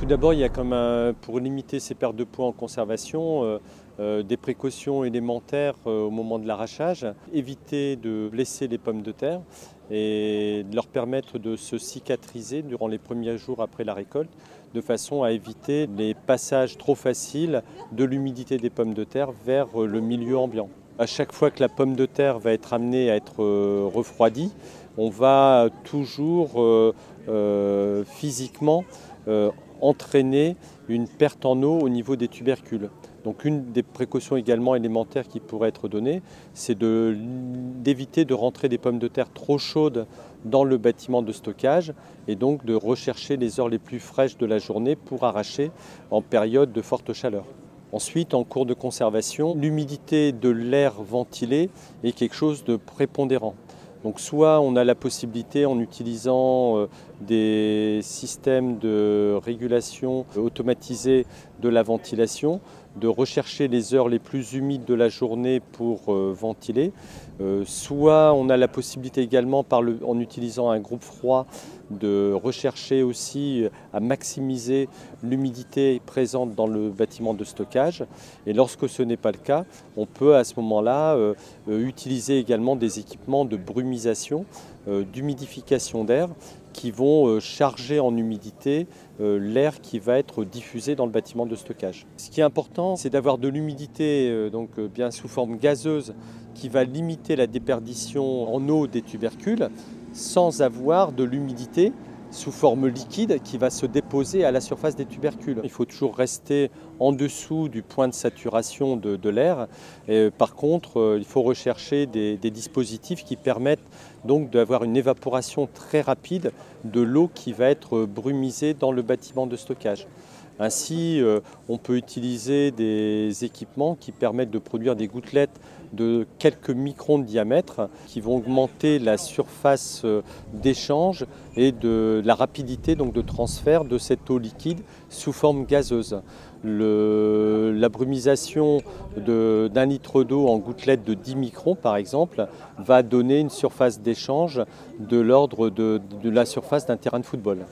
Tout d'abord, il y a pour limiter ces pertes de poids en conservation, des précautions élémentaires au moment de l'arrachage. Éviter de blesser les pommes de terre et de leur permettre de se cicatriser durant les premiers jours après la récolte, de façon à éviter les passages trop faciles de l'humidité des pommes de terre vers le milieu ambiant. À chaque fois que la pomme de terre va être amenée à être refroidie, on va toujours physiquement entraîner une perte en eau au niveau des tubercules. Donc une des précautions également élémentaires qui pourrait être donnée, c'est d'éviter de rentrer des pommes de terre trop chaudes dans le bâtiment de stockage et donc de rechercher les heures les plus fraîches de la journée pour arracher en période de forte chaleur. Ensuite, en cours de conservation, l'humidité de l'air ventilé est quelque chose de prépondérant. Donc soit on a la possibilité, en utilisant des systèmes de régulation automatisés de la ventilation, de rechercher les heures les plus humides de la journée pour ventiler. Soit on a la possibilité également, en utilisant un groupe froid, de rechercher aussi à maximiser l'humidité présente dans le bâtiment de stockage. Et lorsque ce n'est pas le cas, on peut à ce moment-là utiliser également des équipements de brumisation, d'humidification d'air, qui vont charger en humidité l'air qui va être diffusé dans le bâtiment de stockage. Ce qui est important, c'est d'avoir de l'humidité bien sous forme gazeuse qui va limiter la déperdition en eau des tubercules sans avoir de l'humidité sous forme liquide qui va se déposer à la surface des tubercules. Il faut toujours rester en dessous du point de saturation de l'air. Par contre, il faut rechercher des dispositifs qui permettent donc d'avoir une évaporation très rapide de l'eau qui va être brumisée dans le bâtiment de stockage. Ainsi, on peut utiliser des équipements qui permettent de produire des gouttelettes de quelques microns de diamètre qui vont augmenter la surface d'échange et de la rapidité donc, de transfert de cette eau liquide sous forme gazeuse. La brumisation d'un litre d'eau en gouttelettes de 10 microns, par exemple, va donner une surface d'échange de l'ordre de la surface d'un terrain de football.